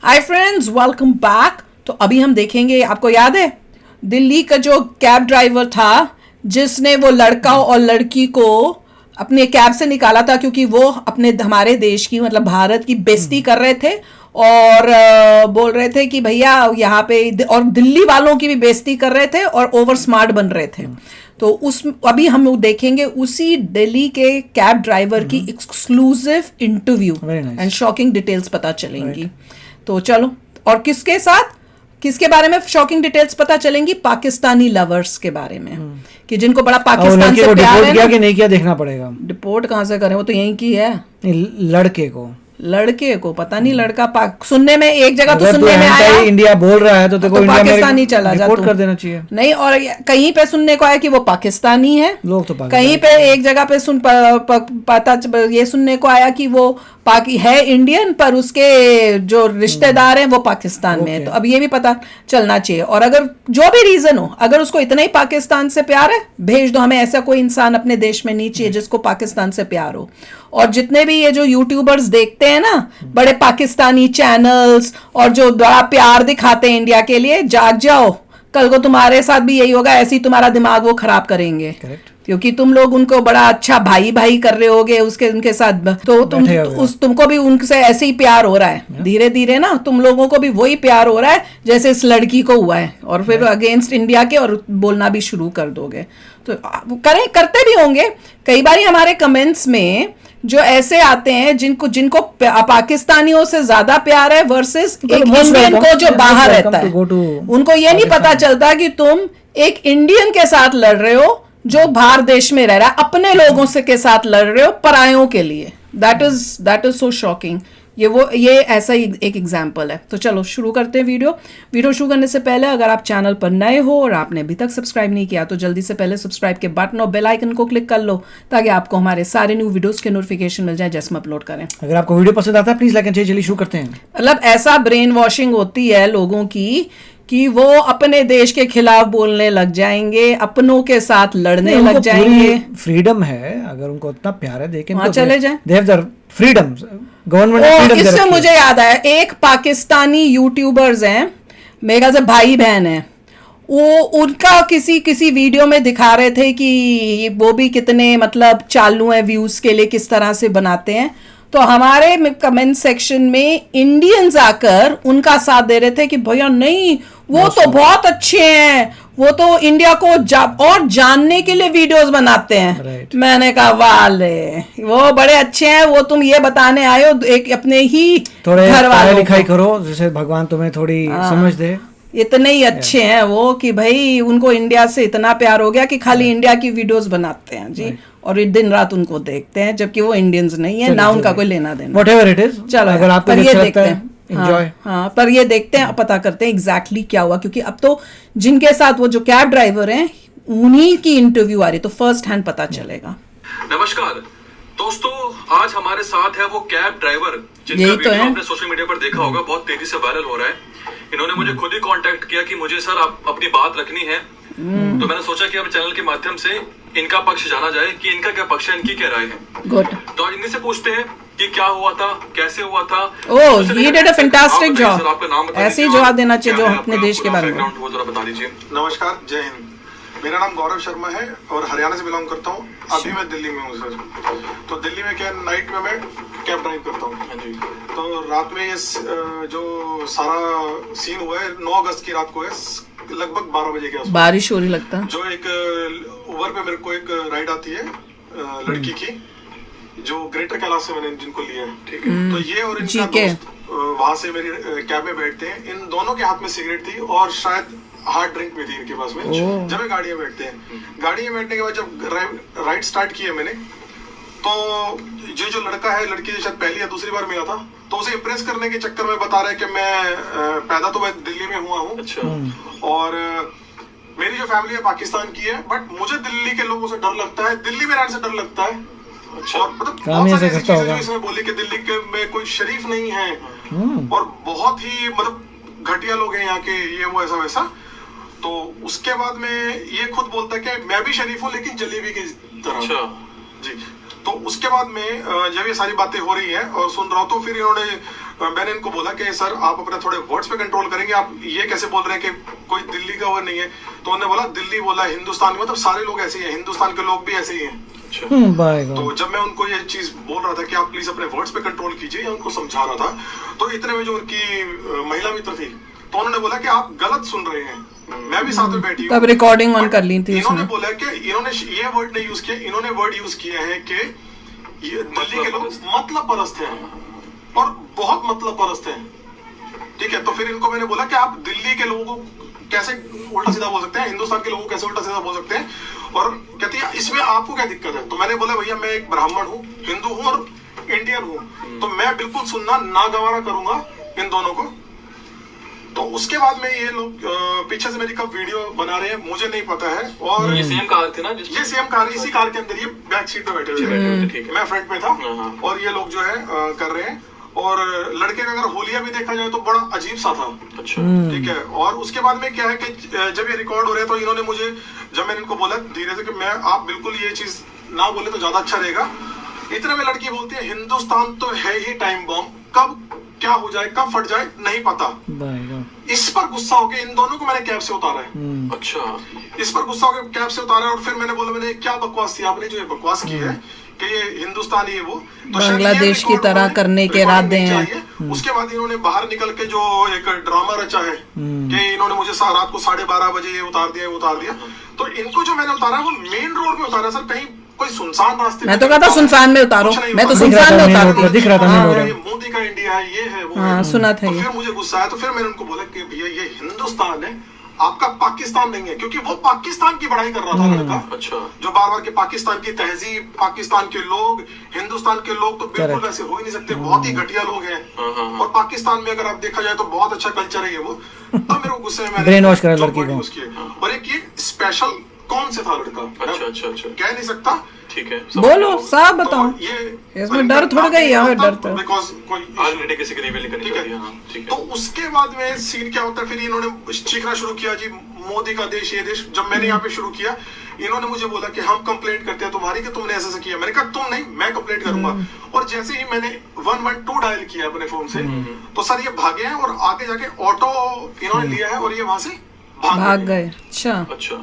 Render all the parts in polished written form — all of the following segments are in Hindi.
Hi friends, welcome back. तो अभी हम देखेंगे, आपको याद है दिल्ली का जो कैब ड्राइवर था जिसने वो लड़का और लड़की को अपने कैब से निकाला था क्योंकि वो अपने हमारे देश की मतलब भारत की बेइज्जती कर रहे थे और बोल रहे थे कि भैया यहाँ पे, और दिल्ली वालों की भी बेइज्जती कर रहे थे और ओवर स्मार्ट बन रहे थे। तो उस अभी हम लोग देखेंगे उसी दिल्ली के कैब ड्राइवर की exclusive interview and shocking details पता चलेंगी। तो चलो, और किसके बारे में शॉकिंग डिटेल्स पता चलेंगी? पाकिस्तानी लवर्स के बारे में, कि जिनको बड़ा पाकिस्तान से प्यार है। किया कि नहीं किया देखना पड़ेगा। डिपोर्ट कहाँ से करें, वो तो यहीं की है। लड़के को पता नहीं, लड़का सुनने में एक जगह तो सुनने में आया इंडिया बोल रहा है तो पाकिस्तानी चला जा, रिपोर्ट कर देना चाहिए। नहीं, और कहीं पे सुनने को आया कि वो पाकिस्तानी है, लोग तो कहीं पे एक जगह पे पता ये सुनने को आया कि वो है इंडियन पर उसके जो रिश्तेदार हैं वो पाकिस्तान में है। तो अब ये भी पता चलना चाहिए। और अगर जो भी रीजन हो, अगर उसको इतना ही पाकिस्तान से प्यार है, भेज दो। हमें ऐसा कोई इंसान अपने देश में नहीं चाहिए जिसको पाकिस्तान से प्यार हो। और जितने भी ये जो यूट्यूबर्स देखते हैं ना, बड़े पाकिस्तानी चैनल्स, और जो बड़ा प्यार दिखाते हैं इंडिया के लिए, जाग जाओ, कल को तुम्हारे साथ भी यही होगा। ऐसे ही तुम्हारा दिमाग वो खराब करेंगे। Correct. क्योंकि तुम लोग उनको बड़ा अच्छा भाई भाई कर रहे होगे उनके साथ, तो तुमको भी उनसे ऐसे ही प्यार हो रहा है। धीरे धीरे ना तुम लोगों को भी वही प्यार हो रहा है जैसे इस लड़की को हुआ है, और फिर अगेंस्ट इंडिया के और बोलना भी शुरू कर दोगे। तो करते भी होंगे। कई बार हमारे कमेंट्स में जो ऐसे आते हैं जिनको पाकिस्तानियों से ज्यादा प्यार है वर्सेस एक इंडियन को जो बाहर रहता है, उनको ये नहीं पता चलता कि तुम एक इंडियन के साथ लड़ रहे हो जो बाहर देश में रह रहा है, अपने लोगों से के साथ लड़ रहे हो परायों के लिए। That is so shocking. ये ऐसा ही एक एग्जाम्पल है। तो चलो शुरू करते हैं वीडियो शुरू करने से पहले अगर आप चैनल पर नए हो और आपने अभी तक सब्सक्राइब नहीं किया तो जल्दी से पहले सब्सक्राइब के बटन और बेल आइकन को क्लिक कर लो ताकि आपको हमारे सारे न्यू वीडियोस के नोटिफिकेशन मिल जाए जैसे हम अपलोड करें। अगर आपको वीडियो पसंद आता है प्लीज लाइक एंड शेयर। चलिए शुरू करते हैं। मतलब ऐसा ब्रेन वॉशिंग होती है लोगों की कि वो अपने देश के खिलाफ बोलने लग जाएंगे, अपनों के साथ लड़ने लग जाएंगे। फ्रीडम है, अगर उनको उतना प्यार है देखें वहां चले जाएं। They have the freedom, government. इससे मुझे याद आया, एक पाकिस्तानी यूट्यूबर्स हैं, मेरे ख्याल से भाई बहन है, वो उनका किसी वीडियो में दिखा रहे थे कि वो भी कितने मतलब चालू है व्यूज के लिए, किस तरह से बनाते हैं। तो हमारे कमेंट सेक्शन में इंडियंस आकर उनका साथ दे रहे थे कि भैया नहीं, वो तो बहुत अच्छे हैं, वो तो इंडिया को और जानने के लिए वीडियोस बनाते हैं। Right. मैंने कहा वाले वो बड़े अच्छे हैं, वो तुम ये बताने आए हो एक अपने ही घर वालों को लिखाई करो जिससे भगवान तुम्हें थोड़ी समझ दे। इतने ही अच्छे हैं वो कि भाई उनको इंडिया से इतना प्यार हो गया कि खाली इंडिया की वीडियोस बनाते हैं जी। और दिन रात उनको देखते हैं जबकि वो इंडियंस नहीं है, ना उनका कोई लेना देना। Whatever it is, चलो अगर आपको ये अच्छा देखते लगता है, हैं। enjoy। हाँ, पर ये देखते हैं, पता करते हैं एग्जैक्टली क्या हुआ, क्योंकि अब तो जिनके साथ वो जो कैब ड्राइवर हैं उन्हीं की इंटरव्यू आ रही, तो फर्स्ट हैंड पता चलेगा। नमस्कार दोस्तों, आज हमारे साथ है वो कैब ड्राइवर जिनका वीडियो आपने सोशल मीडिया पर देखा होगा, बहुत तेजी से वायरल हो रहा है। इन्होंने मुझे खुद ही कांटेक्ट किया कि मुझे सर आप अपनी बात रखनी है। तो मैंने सोचा कि अब चैनल के माध्यम से इनका पक्ष जाना जाए कि इनका क्या पक्ष है, इनकी क्या राय है। गुड। तो इन्हीं से पूछते हैं कि क्या हुआ था, कैसे हुआ था। ओह, he did a fantastic job। ऐसे ही जवाब देना चाहिए जो अपने देश के बारे में। वो जरा बता दीजिए। नमस्कार, जय हिंद। मेरा नाम गौरव शर्मा है और हरियाणा से बिलोंग करता हूँ। अभी मैं दिल्ली में हूँ सर। तो दिल्ली में क्या नाइट में मैं कैब ड्राइव करता हूँ। हाँ जी। तो रात में ये जो सारा सीन हुआ है 9 अगस्त की रात को है, लगभग 12 बजे के आसपास बारिश हो रही लगता है। जो एक उबर पे मेरे को एक राइड आती है लड़की की, जो ग्रेटर कैलाश से मैंने जिनको लिया है, ठीक है। तो ये और इनका दोस्त वहां से मेरी कैब में बैठते हैं। इन दोनों के हाथ में सिगरेट थी और शायद हार्ड ड्रिंक भी थी इनके पास में। जब ये गाड़ी में बैठते हैं, गाड़ी में बैठने के बाद जब राइड स्टार्ट किया मैंने, तो जो लड़का है, लड़की से शायद पहली या दूसरी बार मिला था, तो उसे इम्प्रेस करने के चक्कर में बता रहा है कि मैं पैदा तो मैं दिल्ली में हुआ हूँ। अच्छा। और मेरी जो फैमिली है पाकिस्तान की है, बट मुझे दिल्ली के लोगों से डर लगता है, दिल्ली में रहने से डर लगता है। अच्छा। और मतलब बहुत सारी ऐसी चीजें जो इसने बोली कि दिल्ली के में कोई शरीफ नहीं है और बहुत ही मतलब घटिया लोग हैं यहाँ के, ये वो ऐसा वैसा। तो उसके बाद में ये खुद बोलता है कि मैं भी शरीफ हूँ लेकिन जलेबी की तरह। अच्छा। जी। तो उसके बाद में जब ये सारी बातें हो रही है और सुन रहा हूँ, तो फिर इन्होंने मैंने इनको बोला कि सर आप अपने थोड़े वर्ड्स पे कंट्रोल करेंगे, आप ये कैसे बोल रहे हैं कि कोई दिल्ली का वो नहीं है। तो उन्होंने बोला दिल्ली बोला, हिंदुस्तान, मतलब सारे लोग ऐसे ही हैं, हिंदुस्तान के लोग भी ऐसे ही हैं। तो जब मैं उनको ये चीज बोल रहा था कि आप प्लीज अपने वर्ड्स पे कंट्रोल कीजिए, या उनको समझा रहा था, तो इतने में जो उनकी महिला मित्र थी, तो उन्होंने बोला कि आप गलत सुन रहे हैं, मैं भी साथ में बैठी हूँ। तब रिकॉर्डिंग ऑन कर ली थी। इन्होंने बोला कि इन्होंने ये वर्ड नहीं यूज किया, इन्होंने वर्ड यूज किया है कि ये दिल्ली के लोग मतलब परस्त हैं और बहुत मतलब परस्त हैं। ठीक है, तो फिर इनको मैंने बोला कि आप दिल्ली के लोगों को कैसे उल्टा सीधा बोल सकते हैं, हिंदुस्तान के लोगों को कैसे उल्टा सीधा बोल सकते हैं, और कहती है इसमें आपको क्या दिक्कत है। तो मैंने बोला भैया मैं एक ब्राह्मण हूँ, हिंदू हूँ और इंडियन हूँ, तो मैं बिल्कुल सुनना नागवारा करूंगा इन दोनों को। तो उसके बाद में ये लोग पीछे से मेरी कब वीडियो बना रहे हैं मुझे नहीं पता है। और ये सेम कार थी ना, ये सेम कार, इसी कार के अंदर ये बैक सीट पे बैठे हुए, ठीक है, मैं फ्रंट में था, और ये लोग जो है कर रहे हैं। और लड़के का अगर होलिया भी देखा जाए तो बड़ा अजीब सा था। अच्छा, ठीक है। और उसके बाद में क्या है कि जब ये रिकॉर्ड हो रहे हैं, तो इन्होंने मुझे, जब मैंने इनको बोला धीरे से कि मैं आप बिल्कुल ये चीज ना बोले तो ज्यादा अच्छा रहेगा, इतने में लड़की बोलती है हिंदुस्तान तो है ही टाइम बॉम्ब, कब क्या हो जाए कब फट जाए नहीं पता। इस पर गुस्सा होकर इन दोनों को मैंने कैब से उतारा है। अच्छा, इस पर गुस्सा होकर कैब से उतारा, और फिर मैंने बोला मैंने क्या बकवास थी आपने जो ये बकवास की है कि ये हिंदुस्तानी है वो, तो बांग्लादेश की तरह करने के इरादे हैं। उसके बाद इन्होंने बाहर निकल के जो एक ड्रामा रचा है कि इन्होंने मुझे रात को 12:30 बजे ये उतार दिया। तो इनको जो मैंने उतारा वो मेन रोड पे उतारा सर, कहीं कोई सुनसान रास्ते। मैं तो कहता सुनसान में उतारो, मैं तो सुनसान में उतारती, दिख रहा था मोदी का इंडिया है, ये है वो है, सुना था ये। फिर मुझे गुस्सा आया, तो फिर मैंने उनको बोला कि भैया ये हिंदुस्तान है, आपका पाकिस्तान नहीं है, क्योंकि वो पाकिस्तान की बड़ाई कर रहा था लड़का। अच्छा, जो बार बार के पाकिस्तान की तहजीब, पाकिस्तान के लोग, हिंदुस्तान के लोग तो बिल्कुल वैसे हो ही नहीं सकते, बहुत ही घटिया लोग हैं। और पाकिस्तान में अगर आप देखा जाए तो बहुत अच्छा कल्चर है ये वो। तब मेरे को गुस्से में ब्रेन वॉश करा लड़की को। और एक ये स्पेशल कौन से था लड़का, अच्छा, कह नहीं सकता। ठीक है, बोलो साहब बताओ, तो ये इसमें डर थोड़ा गई है, डर तो बिकॉज़ कोई ऑलरेडी किसी की रिवील नहीं करनी चाहिए। हाँ, ठीक है। तो उसके बाद में सीन क्या होता है, फिर इन्होंने चीखना शुरू किया जी मोदी का देश ये देश। जब मैंने यहाँ पे शुरू किया, इन्होंने मुझे बोला कि हम कंप्लेंट करते हैं तुम्हारी कि तुमने ऐसा किया। मैंने कहा तुम नहीं, मैं कंप्लेंट करूंगा। और जैसे ही मैंने 112 डायल किया अपने फोन से, तो सर ये भागे हैं और आगे जाके ऑटो इन्होंने लिया है और ये वहां से भाग गए। अच्छा,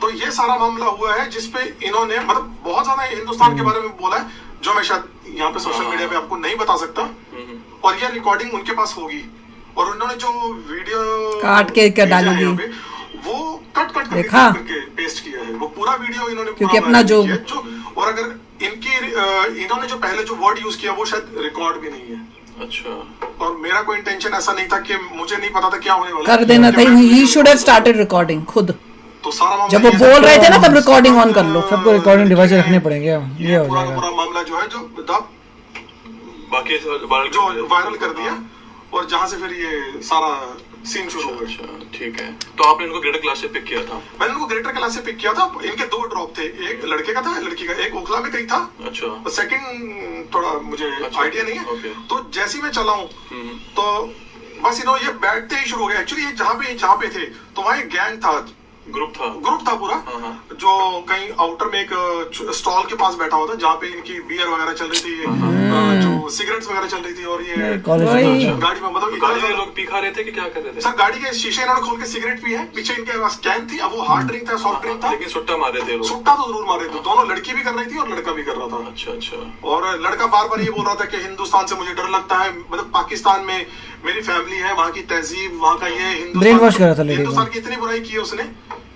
तो ये सारा मामला हुआ है जिसपे इन्होंने मतलब बहुत ज्यादा हिंदुस्तान के बारे में बोला है, जो मैं शायद यहाँ पे सोशल मीडिया पे आपको नहीं बता सकता। और ये रिकॉर्डिंग उनके पास होगी, और उन्होंने जो वीडियो काट के क्या डालेगी, वो कट देखा करके पेस्ट किया है, वो पूरा वीडियो इन्होंने, क्योंकि अपना जो और अगर इन्होंने जो पहले जो वर्ड यूज किया वो शायद रिकॉर्ड भी नहीं है। अच्छा, और मेरा कोई इंटेंशन ऐसा नहीं था कि मुझे नहीं पता था क्या होने वाला कर देना था, he should have started recording खुद। तो सारा जब वो बोल रहे थे ना तब रिकॉर्डिंग ऑन कर लो, सबको रिकॉर्डिंग डिवाइस रखने पड़ेंगे, ये हो जाएगा। पूरा मामला जो है जो बाकी जो वायरल कर दिया, और जहाँ से फिर ये सारा सीन शुरू हो गया। ठीक है, तो आपने इनको ग्रेटर क्लास से पिक किया था? मैंने इनको ग्रेटर क्लास से पिक किया था। इनके 2 ड्रॉप थे, एक लड़के का था, लड़की का। एक ओखला में कहीं था। अच्छा, सेकंड थोड़ा मुझे आइडिया नहीं है। ओके। तो जैसे ही मैं चला हूँ, तो बस इन्होंने ये बैठते ही शुरू हो गया। एक्चुअली ये जहाँ पे थे तो वहाँ एक गैंग था, ग्रुप था पूरा, जो कहीं आउटर में एक स्टॉल के पास बैठा हुआ था, जहाँ पे इनकी बियर वगैरह चल रही थी, जो सिगरेट्स वगैरह चल रही थी। और ये गाड़ी में मतलब गाड़ी में लोग पी खा रहे थे कि क्या कर रहे थे? सर गाड़ी के शीशे इन्होंने खोल के सिगरेट पी है, पीछे इनके पास कैन थी। अब वो हार्ड ड्रिंक था, सॉफ्ट ड्रिंक था, लेकिन सुट्टा मारे थे लोग। सुट्टा तो जरूर मारे थे, दोनों, लड़की भी कर रही थी और लड़का भी कर रहा था। अच्छा। और लड़का बार बार ये बोल रहा था कि हिंदुस्तान से मुझे डर लगता है, मतलब पाकिस्तान में मेरी फैमिली है, वहाँ की तहजीब, वहाँ का ये हिंदुस्तान की इतनी बुराई की है उसने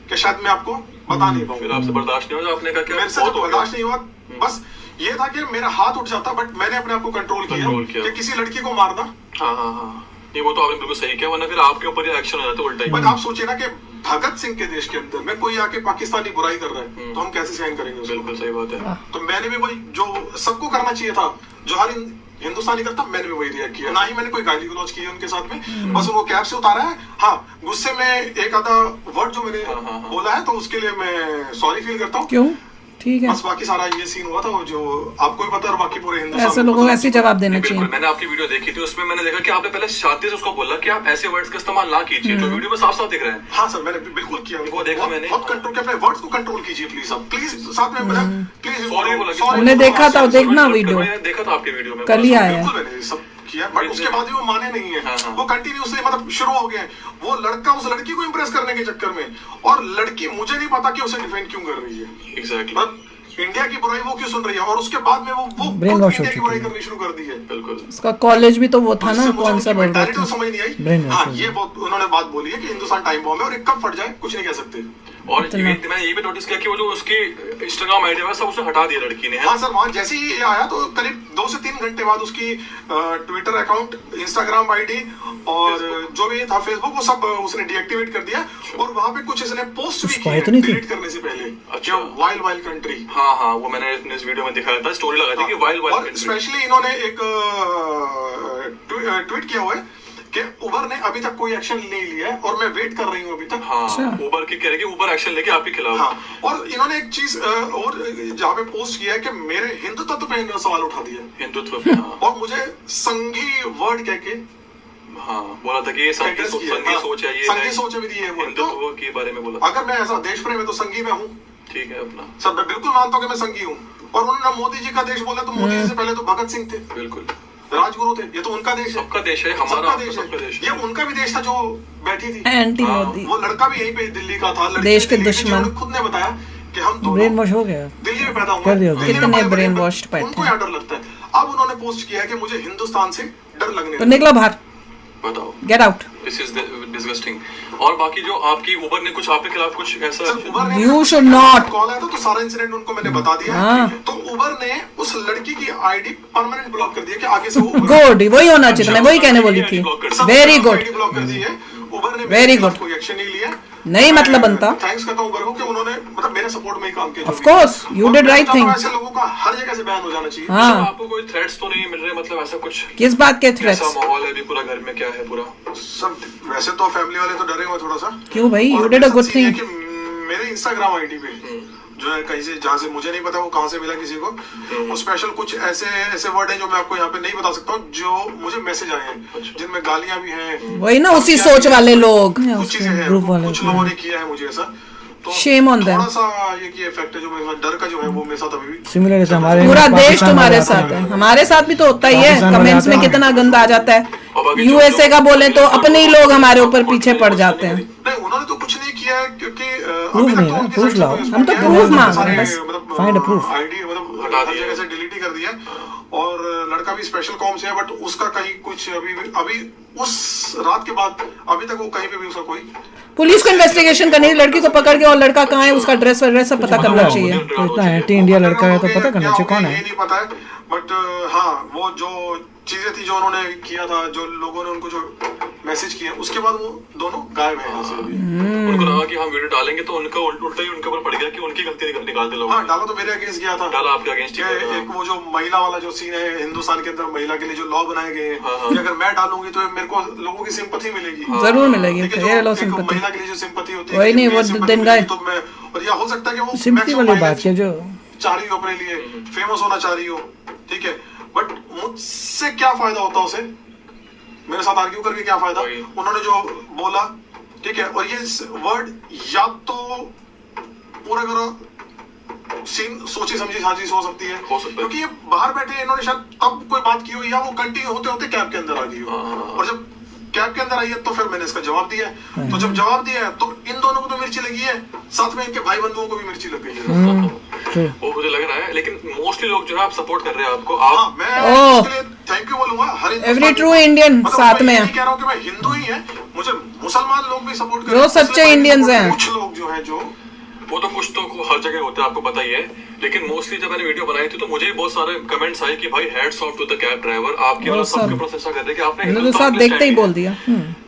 कि शायद मैं आपको बता नहीं पाऊंगा। फिर आपसे बर्दाश्त नहीं हुआ? आपने कहा क्या? मेरे से बर्दाश्त नहीं हुआ, बस ये था कि मेरा हाथ उठ जाता, बट मैंने अपने आप को कंट्रोल किया कि किसी लड़की को मारना। हाँ, ये वो तो आपने बिल्कुल सही किया, वरना फिर आपके ऊपर ही एक्शन हो जाता है उल्टा ही। बट आप सोचिए ना कि भगत सिंह के देश के अंदर में कोई आके पाकिस्तानी बुराई कर रहा है, तो हम कैसे सहन करेंगे उसको? बिल्कुल सही बात है। तो मैंने भी वही जो सबको करना चाहिए था, जो हर हिंदुस्तानी करता, मैंने भी वही रिएक्ट किया। ना ही मैंने कोई गाली गलौज की है उनके साथ में, बस उनको कैब से उतारा है। हाँ, गुस्से में एक आधा वर्ड जो मैंने बोला है, तो उसके लिए मैं सॉरी फील करता हूँ। क्यों? ठीक है। बस बाकी सारा ये सीन हुआ था वो जो आपको भी पता है और बाकी पूरे हिंदुस्तान ऐसे लोगों को ऐसे ही जवाब देना बिल्कुल, चाहिए। मैंने आपकी वीडियो देखी थी, उसमें मैंने देखा कि आपने पहले शादी से उसको बोला कि आप ऐसे वर्ड्स का इस्तेमाल ना कीजिए जो वीडियो में साफ साफ दिख रहे हैं। हाँ सर, मैंने बिल्कुल किया, वो देखा मैंने। बहुत कंट्रोल किया, अपने वर्ड्स को कंट्रोल कीजिए प्लीज, आप प्लीज साथ में प्लीज सॉरी बोला कि हमने देखा था, देखना वीडियो मैंने देखा था आपकी वीडियो में। कल ही आया है। बिल्कुल मैंने सब किया, बट उसके बाद भी वो माने नहीं है। हाँ, हाँ। वो कंटिन्यूसली मतलब शुरू हो गए, वो लड़का उस लड़की को इंप्रेस करने के चक्कर में, और लड़की मुझे नहीं पता कि उसे डिफेंड क्यों कर रही है। एग्जैक्टली, मतलब इंडिया की बुराई वो क्यों सुन रही है, और उसके बाद में वो Brain wash हो इंडिया की चुकी बुराई है। करनी शुरू कर दी है। बिल्कुल। उसका कॉलेज भी तो वो था ना, उससे मुझे कौन सा उनकी बोल रहा mentality था। तो समझ नहीं आई। Brain wash हाँ, हो ये बहुत उन्होंने बात बोली है कि हिंदुस्तान टाइम बॉम्ब है और ये कब फट जाए कुछ नहीं कह सकते। और मैंने ये भी नोटिस किया कि वो जो उसकी इंस्टाग्राम आईडी है सब उसने हटा दिया लड़की ने। हाँ सर, वहाँ जैसे ही ये आया तो करीब 2 से 3 घंटे बाद उसकी ट्विटर अकाउंट, इंस्टाग्राम आईडी और जो भी था फेसबुक, वो सब उसने डीएक्टिवेट कर दिया। और वहाँ पे कुछ इसने पोस्ट भी कुछ पाए तो नहीं थे? डिलीट करने से पहले। अच्छा। Wild wild country. हाँ हाँ, वो मैंने इस वीडियो में दिखाया था, स्टोरी लगाई थी कि वाइल्ड और वाइल्ड। स्पेशली इन्होंने एक ट्वीट किया हुआ है कि उबर ने अभी तक कोई एक्शन नहीं लिया है और मैं वेट कर रही हूँ अभी तक। हाँ, अच्छा। उबर की कह रहे कि उबर एक्शन लेके आपके खिलाफ। हाँ, और इन्होंने एक चीज और जहाँ पे पोस्ट किया है कि मेरे हिंदुत्व पे इन्होंने सवाल उठा दिया हिंदुत्व पे। हाँ और मुझे संघी वर्ड कह के हाँ, बोला था कि ये संघी एड्रेस किया। संघी सोच है, ये संघी सोच है मेरी, ये वर्ड। तो हिंदुत्व के बारे में बोला। अगर मैं ऐसा देश प्रेम है तो संघी में हूँ ठीक है अपना। सर, मैं बिल्कुल मानता हूँ कि मैं संघी हूँ। और उन्होंने मोदी जी का देश बोला तो मोदी जी से पहले तो भगत सिंह थे, बिल्कुल राजगुरु थे। ये तो उनका देश है, सबका देश है, हमारा सबका देश सबका देश है। ये उनका भी देश था जो बैठी थी। एंटी हाँ, मोदी। वो लड़का भी यहीं पे दिल्ली का था, लड़की देश के दिल्ली की, दुश्मन। जिन्होंने खुद ने बताया कि हम दोनों ब्रेन वॉश हो गया। दिल्ली में पैदा हुए, कर दिया दिल्ली में कितने बड़े-बड़े brain बड़े, washed बैठे उनको हैं। यहाँ डर लगता है। अब उन्होंने पोस्ट किया है कि मुझे हिंदुस्तान से डर लगने तो लगा। निकलो बाहर, बताओ। Get out. This is disgusting. और बाकी जो आपकी उबर ने कुछ आपके खिलाफ कुछ ऐसा सर, उबर ने You should not. कॉल आया था तो सारा इंसिडेंट उनको मैंने बता दिया है। हाँ। तो उबर ने उस लड़की की आईडी परमानेंट ब्लॉक कर दिया कि आगे से वो गुड, वही होना चाहिए, मैं वही कहने बोली थी। वेरी गुड, आईडी ब्लॉक कर दी है। उबर ने Very मेरे खिलाफ good. कोई एक्शन नहीं लिया। नहीं मतलब बनता। थैंक्स करता हूं उबर को कि उन्होंने मतलब मेरे सपोर्ट में ही काम किया। Of course, you did right thing. ऐसे लोगों का हर जगह से बैन हो जाना चाहिए। हाँ। सब आपको कोई थ्रेट्स तो नहीं मिल रहे, मतलब ऐसा कुछ किस बात के कैसा थ्रेट्स? माहौल है अभी पूरा घर में, क्या है पूरा? सब वैसे तो फैमिली वाले तो डरे हुए थोड़ा सा। क्यों भाई, और you did a good मेरे साथ ये thing. है कि मेरे इंस्टाग्राम आईडी पे जो है कहीं से, जहाँ से मुझे नहीं पता वो कहाँ से मिला किसी को, वो स्पेशल कुछ ऐसे वर्ड हैं जो मैं आपको यहाँ पे नहीं बता सकता हूँ, जो मुझे मैसेज आए हैं जिनमें गालियां भी हैं। वही ना, उसी सोच वाले लोग। कुछ चीजें हैं, ग्रुप वाले कुछ लोगों ने किया है मुझे ऐसा। तो Shame on them. थोड़ा सा ये की इफेक्ट है जो मेरे साथ, डर का जो है वो मेरे साथ अभी भी। सिमिलर जैसे हमारे पूरा देश पाकिस्तान तुम्हारे वाले साथ आते है, हैं। हमारे साथ भी तो होता ही है। पाकिस्तान वाले कमेंट्स में आते हैं। कितना गंदा आ जाता है। और बाकी यूएसए का बोले तो अपने ही लोग हमारे ऊपर पीछे पड़ जाते हैं। नहीं, उन्होंने तो कुछ नहीं किया है क्योंकि Proof अभी तक नहीं तो है, उनकी proof साइड से लाओ। कोई हम तो response proof नहीं आया। मांग रहे हैं सारे, बस। मतलब Find a proof. आईडी मतलब हटा हर दिया जगह से डिलीट ही कर दिया। और लड़का भी स्पेशल कॉम से है, बट उसका कहीं कुछ अभी उस रात के बाद अभी तक वो कहीं पे भी उसका कोई पुलिस को इन्वेस्टिगेशन करनी है, लड़की को पकड़ के, और लड़का कहाँ है, उसका ड्रेस वगैरह सब पता करना चाहिए। तो इतना एंटी इंडिया लड़का है तो पता करना चाहिए कौन ये है। नहीं पता है, बट हाँ, वो जो चीजें थी जो उन्होंने किया था, जो लोगों ने उनको जो मैसेज किया, उसके बाद वो दोनों गायब हैं यहाँ से अभी। उनको लगा कि हम वीडियो डालेंगे तो उनका उल्टा ही उनके ऊपर पड़ गया कि उनकी गलती निकालते लोग। हाँ, डाला तो मेरे अगेंस्ट गया था। डाला आपके अगेंस्ट ही ये गया था। एक वो जो महिला वाला जो सीन है हिंदुस्तान के अंदर, महिला के लिए जो लॉ बनाए गए हैं हाँ, हाँ। कि अगर मैं डालूंगी तो मेरे को लोगों की सिंपथी मिलेगी। जरूर मिलेगी, ठीक है, ये लो जो एक सिंपैथी। महिला के लिए जो सिंपैथी होती है वही कि नहीं, मेरी वो sympathy दिन गए। मिलेगी तो मैं, और या हो सकता है कि वो सिंपथी maximum वाली बात mileage क्या जो चाह रही हो अपने लिए, फेमस होना चाह रही हो, ठीक है, बट मुझसे क्या फायदा होता उसे, मेरे साथ आर्ग्यू करके क्या फायदा। वही। उन्होंने जो बोला, ठीक है, और ये वर्ड या तो पूरा करो सीन सोची समझी साजिश हो सकती है, क्योंकि ये बाहर बैठे इन्होंने शायद तब कोई बात की हो, या वो कंटिन्यू होते होते कैब के अंदर आ गई हो, और जब कैब के अंदर आई है तो फिर मैंने इसका जवाब दिया है। तो जब जवाब दिया है तो इन दोनों को तो मिर्ची लगी है, साथ में इनके भाई बंधुओं को भी मिर्ची लग गई है। वो मुझे लग रहा है, लेकिन मोस्टली लोग जो है आप सपोर्ट कर रहे हैं आपको। हाँ, आप मैं ओह। इसके लिए थैंक यू बोलूंगा हर Every true Indian साथ में मैं है। नहीं कह रहा हूँ कि मैं हिंदू ही है, मुझे मुसलमान लोग भी सपोर्ट जो सच्चे Indians हैं। कुछ लोग जो है जो वो तो कुछ तो हर जगह होते हैं, आपको पता ही है। लेकिन मोस्टली जब मैंने वीडियो बनाई थी तो मुझे भी बहुत सारे कमेंट्स आए कि भाई hats off to the cab driver, आपकी वजह सबके ऊपर ऐसा कर रहे कि आपने मैंने तो हिंदुस्तान साथ के लिए देखते ही stand बोल दिया।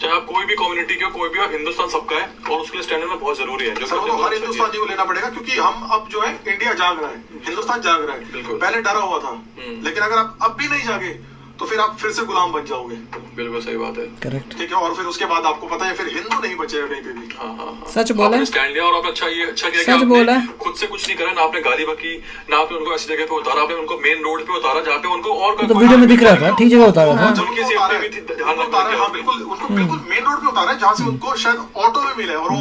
चाहे आप कोई भी कम्युनिटी के हो, कोई भी हो, हिंदुस्तान सबका है और उसके लिए स्टैंड लेना बहुत जरूरी है। जो सर, वो तो हर हिंदुस्तानी को लेना पड़ेगा, क्योंकि हम अब जो है इंडिया जाग रहा है, हिंदुस्तान जाग रहा है। बिल्कुल। पहले डरा हुआ था, लेकिन अगर आप अब भी नहीं जागे तो फिर आप फिर से गुलाम बन जाओगे। बिल्कुल सही बात है। करेक्ट। ठीक है, और फिर उसके बाद आपको पता है फिर हिंदू नहीं बचेगा कहीं पे भी। सच बोला, आपने स्टैंड लिया और आपने अच्छा किया कि सच बोला। आपने खुद से कुछ नहीं करा, ना आपने गाली बकी, ना आपने उनको ऐसी जगह पे उतारा, आपने उनको मेन रोड पे उतारा जहाँ पे उनको और तो वीडियो में दिख रहा था, ठीक जगह उतारा था। उनकी सेफ्टी भी थी, ध्यान रखना। हाँ बिल्कुल, उनको बिल्कुल मेन रोड पे उतारा है जहाँ से उनको शायद ऑटो में मिला है, और वो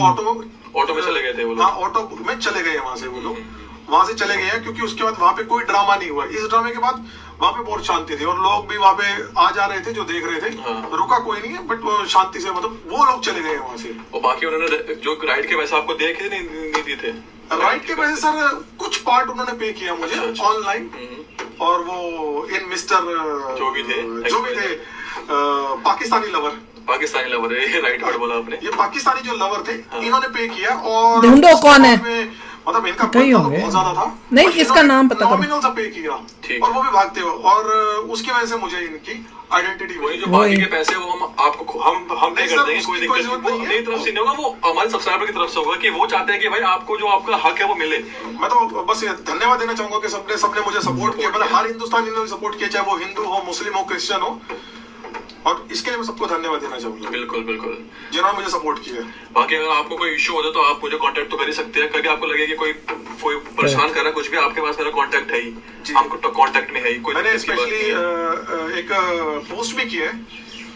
ऑटो में चले गए थे वो लोग। हाँ, ऑटो में चले गए वहां से वो लोग, वहां से चले गए हैं, क्योंकि उसके बाद वहां पे कोई ड्रामा नहीं हुआ। इस ड्रामे के बाद वहां पे बहुत शांति थी, और लोग भी वहां पे आ जा रहे थे जो देख रहे थे। रुका कोई नहीं है, बट वो शांति से, मतलब वो लोग चले गए वहां से। और बाकी उन्होंने जो राइड के पैसे आपको देखे नहीं दिए थे? राइड के पैसे सर कुछ पार्ट उन्होंने पे किया मुझे ऑनलाइन, और वो इन मिस्टर जो भी थे पाकिस्तानी लवर है, ये राइट वर्ड बोला आपने। ये पाकिस्तानी जो लवर थे, इन्होंने पे किया। और ढूंढो कौन है, मतलब इनका कई होंगे, बहुत ज्यादा था। नहीं इसका नाम पता करो। नॉमिनल सा पे किया, और वो भी भागते हुए, और उसकी वजह से मुझे इनकी आइडेंटिटी वही जो बाकी के पैसे वो हम आपको हम पे कर देंगे, कोई दिक्कत नहीं। मेरी तरफ से नहीं होगा, वो हमारे सब्सक्राइबर की तरफ से होगा कि वो चाहते हैं कि भाई आपको जो आपका हक है वो मिले। मैं तो बस धन्यवाद देना चाहूंगा कि सबने मुझे सपोर्ट किया, मतलब हर हिंदुस्तानी ने सपोर्ट किया, चाहे वो हिंदू हो, मुस्लिम हो, क्रिश्चियन हो, और इसके लिए मैं सबको धन्यवाद देना चाहूंगा। बिल्कुल जिन्होंने मुझे सपोर्ट किया। बाकी अगर आपको कोई इश्यू होता है तो आप मुझे कांटेक्ट तो कर ही सकते हैं। कभी आपको लगे कि कोई परेशान कर रहा है कुछ भी, आपके पास मेरा कांटेक्ट है ही, हमको कांटेक्ट में है ही। मैंने स्पेशली एक पोस्ट भी किया है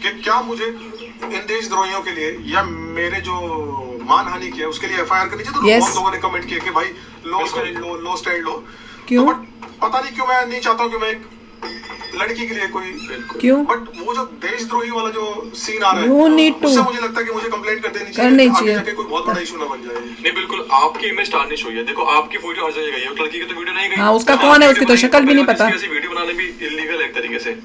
कि क्या मुझे इन देशद्रोहियों के लिए या मेरे जो मानहानि किया उसके लिए एफआईआर करनी चाहिए। तो बहुत लोगों ने कमेंट किया कि भाई लो स्टैंड लो। क्यों? पता नहीं क्यों मैं नहीं चाहता हूँ कि मैं एक लड़की के लिए कोई, क्यों? बट वो जो देशद्रोही वाला जो सीन आ रहा है, उससे मुझे लगता है कि मुझे कंप्लेंट कर देनी चाहिए, आगे जाके कोई बहुत बड़ा इशू ना बन जाए। नहीं बिल्कुल, आपकी इमेज टार्निश हुई है। देखो आपकी वीडियो हर जगह गई है, लड़की की तो वीडियो नहीं गई। हाँ, उसका कौन है, उसकी तो शक्ल भी नहीं पता। ऐसी वीडियो बनाने भी इलीगल है एक तरीके से।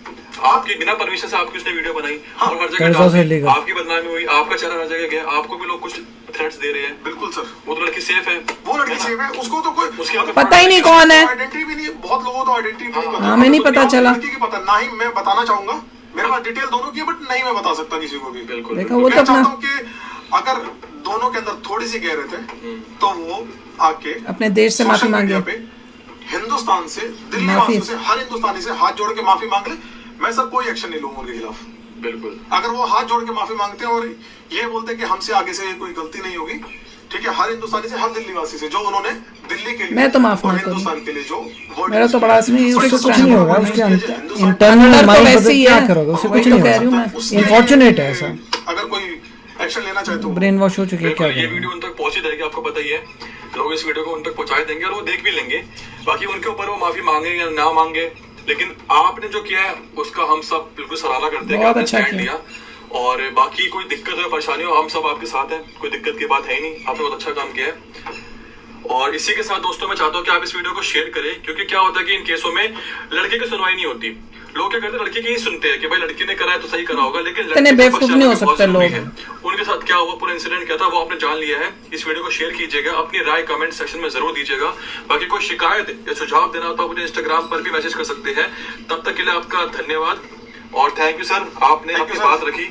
आपकी बिना परमिशन से आपकी उसने वीडियो बनाई और हर जगह आपकी बदनामी हुई, आपका चेहरा हर जगह गया, आपको भी लोग कुछ थ्रेट्स दे रहे हैं। बिल्कुल सर, वो तो लड़की सेफ है, वो लड़की सेफ है, उसको तो कोई उसके पता ही नहीं कौन है, आइडेंटिटी भी नहीं, बहुत लोगों को आइडेंटिटी भी नहीं पता। हमें नहीं पता चला, लड़की की पता ना ही मैं बताना चाहूंगा, मेरे पास डिटेल दोनों की है, बट नहीं मैं बता सकता किसी को भी। बिल्कुल देखा, वो तो मैं चाहता अपना हूँ कि अगर दोनों के अंदर थोड़ी सी गहरे थे तो वो आके अपने देश से माफी मांगे, हिंदुस्तान से, दिल्ली वासियों से, हर हिंदुस्तानी से हाथ जोड़ के माफी मांग ले। मैं सर कोई एक्शन नहीं लूंगा उनके खिलाफ। बिल्कुल, अगर वो हाथ जोड़ के माफी मांगते हैं और ये बोलते हैं कि हमसे आगे से कोई गलती नहीं होगी, ठीक है, हर हिंदुस्तानी से, हर दिल्ली वासी से, जो उन्होंने दिल्ली के लिए, मैं तो माफ नहीं हिंदुस्तान के लिए जो मेरा तो बड़ा इसमें उसको कुछ नहीं होगा, उसके इंटरनल अंदर तो माइंड वैसे ही क्या है, करोगे, उससे वही कुछ तो नहीं कह रही हूँ होगा। मैं। इनफॉर्चुनेट है ऐसा, अगर कोई एक्शन लेना चाहे तो ब्रेन वॉश हो चुकी है। क्या ये वीडियो उन तक पहुंची रहेगी, आपको पता ही है। लोग इस वीडियो को उन तक पहुंचा देंगे और वो देख भी लेंगे। बाकी उनके ऊपर वो माफी मांगे या ना मांगे, लेकिन आपने जो किया है उसका हम सब बिल्कुल सराहना करते हैं कि आपने स्टैंड लिया। और बाकी कोई दिक्कत हो, परेशानी हो, हम सब आपके साथ हैं, कोई दिक्कत की बात है ही नहीं। आपने बहुत अच्छा काम किया है। और इसी के साथ दोस्तों मैं चाहता हूँ कि आप इस वीडियो को शेयर करें, क्योंकि क्या होता है कि इन केसों में लड़के की सुनवाई नहीं होती। लोग क्या करते हैं, लड़की की ही सुनते हैं कि भाई लड़की ने करा है तो सही करा होगा, लेकिन इतने बेवकूफ नहीं हो सकते लोग। उनके साथ क्या हुआ, पूरा इंसिडेंट क्या था, वो आपने जान लिया है। इस वीडियो को शेयर कीजिएगा, अपनी राय कमेंट सेक्शन में जरूर दीजिएगा। बाकी कोई शिकायत या सुझाव देना हो तो आप मुझे इंस्टाग्राम पर भी मैसेज कर सकते हैं। तब तक के लिए आपका धन्यवाद और थैंक यू सर, आपने अपनी बात रखी,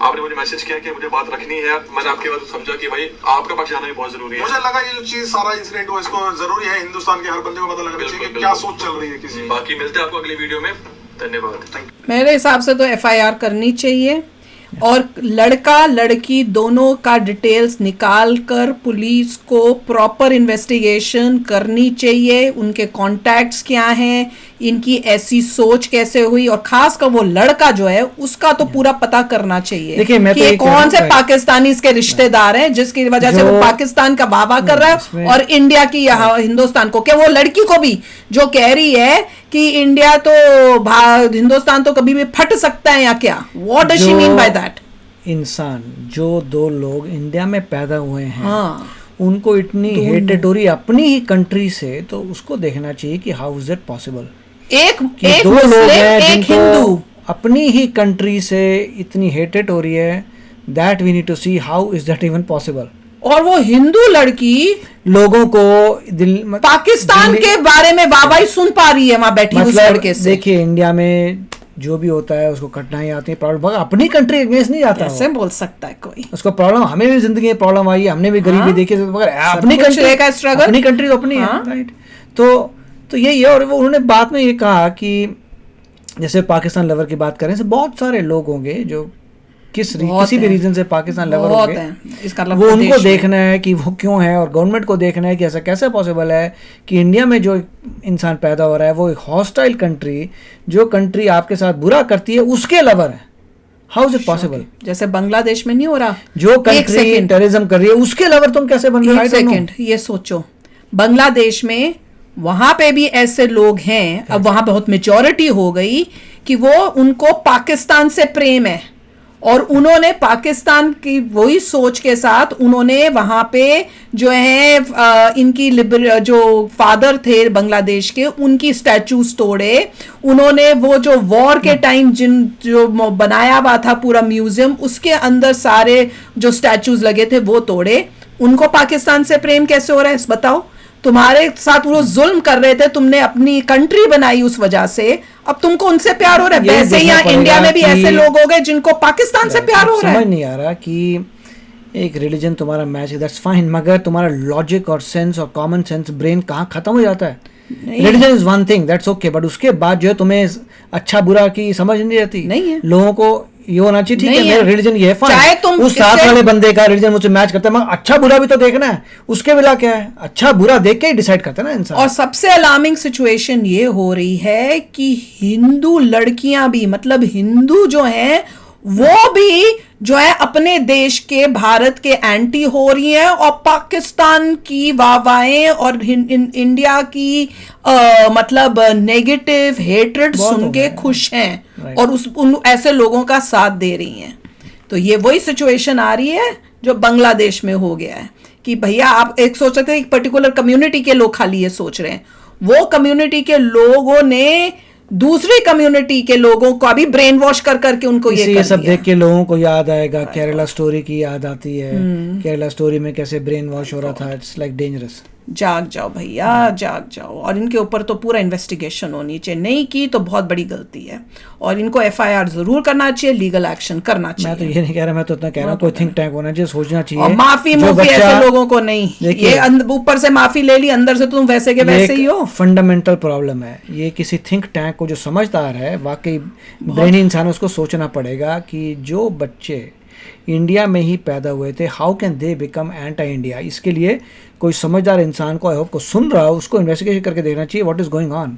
आपने मुझे मैसेज किया कि मुझे बात रखनी है। मैंने आपकी बात समझा कि भाई आपका पक्ष जाना भी बहुत जरूरी है। मुझे लगा ये जो चीज सारा इंसिडेंट हुआ इसको जरूरी है हिंदुस्तान के हर बंदे को पता लगना चाहिए कि क्या सोच चल रही है किसी। बाकी मिलते हैं आपको अगली वीडियो में, धन्यवाद। मेरे हिसाब से तो एफआईआर करनी चाहिए और लड़का लड़की दोनों का डिटेल्स निकाल कर पुलिस को प्रॉपर इन्वेस्टिगेशन करनी चाहिए। उनके कॉन्टैक्ट्स क्या हैं, इनकी ऐसी सोच कैसे हुई, और खास कर वो लड़का जो है उसका तो पूरा पता करना चाहिए। देखिए, मैं कि तो ये कौन से पाकिस्तानी इसके रिश्तेदार हैं जिसकी वजह से वो पाकिस्तान का वाहवाह कर रहा है और इंडिया की यहाँ हिंदुस्तान को। क्या वो लड़की को भी जो कह रही है कि इंडिया तो हिंदुस्तान तो कभी भी फट सकता है या क्या, what does she mean by that? इंसान जो दो लोग इंडिया में पैदा हुए हैं, हाँ, उनको इतनी हेटेड हो रही अपनी ही कंट्री से, तो उसको देखना चाहिए कि हाउ इज इट पॉसिबल एक दो लोग हैं एक हिंदू अपनी ही कंट्री से इतनी हेटेड हो रही है। That we need to see how is that even possible. और वो हिंदू लड़की लोगों को पाकिस्तान के बारे में वाहवाही सुन पा रही है वहां बैठी उस लड़के से। देखिए, इंडिया में जो भी होता है उसको कठिनाई आती है, प्रॉब्लम अपनी कंट्री अगेंस्ट नहीं जाता। ऐसे बोल सकता है कोई, उसको प्रॉब्लम, हमें भी जिंदगी में प्रॉब्लम आई, हमने भी गरीबी देखी, मगर अपनी कंट्री का स्ट्रगल, अपनी कंट्री तो अपनी है, राइट। तो यही है। और वो उन्होंने बाद में ये कहा कि जैसे पाकिस्तान लवर की बात करें, बहुत सारे लोग होंगे जो किसी भी रीजन से पाकिस्तान लवर होंगे, वो उनको देखना है कि वो क्यों है, और गवर्नमेंट को देखना है कि ऐसा कैसे पॉसिबल है कि इंडिया में जो इंसान पैदा हो रहा है वो एक हॉस्टाइल कंट्री, जो कंट्री आपके साथ बुरा करती है, उसके लवर है। How is it possible? जैसे बांग्लादेश में नहीं हो रहा, जो कंट्री टेररिज्म कर रही है उसके लवर तुम कैसे बन रहे हो? सेकंड ये सोचो, बांग्लादेश में वहां पे भी ऐसे लोग हैं, अब वहां बहुत मेजॉरिटी हो गई कि वो उनको पाकिस्तान से प्रेम है, और उन्होंने पाकिस्तान की वही सोच के साथ उन्होंने वहां पे जो है इनकी जो फादर थे बांग्लादेश के, उनकी स्टैचूज तोड़े उन्होंने। वो जो वॉर के टाइम जो बनाया हुआ था पूरा म्यूजियम, उसके अंदर सारे जो स्टैचूज लगे थे वो तोड़े। उनको पाकिस्तान से प्रेम कैसे हो रहा है बताओ? तुम्हारे साथ वो जुल्म कर रहे थे, तुमने अपनी कंट्री बनाई उस वजह से, अब तुमको उनसे प्यार हो रहा है। वैसे ही यहाँ इंडिया में भी ऐसे लोग हो गए जिनको पाकिस्तान से प्यार हो रहा है। समझ नहीं आ रहा कि एक रिलीजन तुम्हारा मैच है, दैट्स फाइन, मगर तुम्हारा लॉजिक और सेंस और कॉमन सेंस ब्रेन कहाँ खत्म हो जाता है? Religion is one thing, that's okay, but उसके बाद जो है तुम्हें अच्छा बुरा की समझ नहीं रहती। नहीं है, लोगों को ये होना चाहिए ठीक है मेरा रिलीजन ये है, चाहे तुम उस साथ वाले बंदे का रिलीजन मुझसे मैच करता है, मगर अच्छा बुरा भी तो देखना है, उसके बिना क्या है? अच्छा बुरा देख के ही डिसाइड करता है ना इंसान। और सबसे अलार्मिंग सिचुएशन ये हो रही है कि हिंदू लड़कियां भी, मतलब हिंदू जो हैं वो भी जो है अपने देश के, भारत के एंटी हो रही हैं, और पाकिस्तान की वाहवाहें और इंडिया की मतलब नेगेटिव हेट्रेड सुन के खुश हैं, और उन ऐसे लोगों का साथ दे रही हैं। तो ये वही सिचुएशन आ रही है जो बांग्लादेश में हो गया है कि भैया आप एक सोच सकते हैं, एक पर्टिकुलर कम्युनिटी के लोग खाली ये सोच रहे हैं, वो कम्युनिटी के लोगों ने दूसरी कम्युनिटी के लोगों को अभी ब्रेन वॉश कर करके उनको ये सब देख के लोगों को याद आएगा, केरला स्टोरी की याद आती है। केरला स्टोरी में कैसे ब्रेन वॉश हो रहा था, इट्स लाइक डेंजरस। जाग जाओ भैया, जाग जाओ, और इनके ऊपर तो पूरा इन्वेस्टिगेशन होनी चाहिए, नहीं की तो बहुत बड़ी गलती है, और इनको FIR जरूर करना चाहिए, लीगल एक्शन करना चाहिए। मैं तो ये नहीं कह रहा, मैं तो इतना कह रहा हूँ कोई थिंक टैंक होना चाहिए, सोचना चाहिए, और माफी मुफी ऐसे लोगों को नहीं, ये ऊपर से माफी ले ली, अंदर से तुम वैसे के वैसे ही हो। फंडामेंटल प्रॉब्लम है ये, किसी थिंक टैंक को जो समझदार है, वाकई ब्रेनी इंसान, उसको सोचना पड़ेगा कि जो बच्चे इंडिया में ही पैदा हुए थे, how can they become anti India? इसके लिए कोई समझदार इंसान को, आई होप को सुन रहा हो, उसको इन्वेस्टिगेशन करके देखना चाहिए what is going on.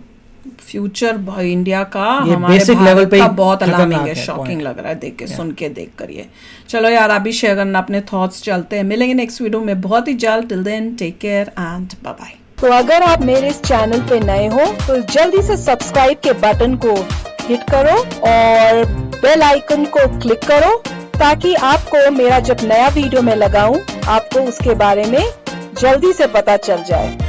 Future India का हमारे भारत का बहुत अलार्मिंग है, शॉकिंग लग रहा है देख के, सुन के, देख कर। ये चलो यार, आप भी शेयर करना अपने थॉट्स, चलते हैं, मिलेंगे नेक्स्ट वीडियो में बहुत ही जल्द। Till then take care and bye bye. तो अगर आप मेरे इस चैनल पे नए हो तो जल्दी से सब्सक्राइब के बटन को हिट करो और बेल आइकन को क्लिक करो, ताकि आपको मेरा जब नया वीडियो मैं लगाऊं आपको उसके बारे में जल्दी से पता चल जाए।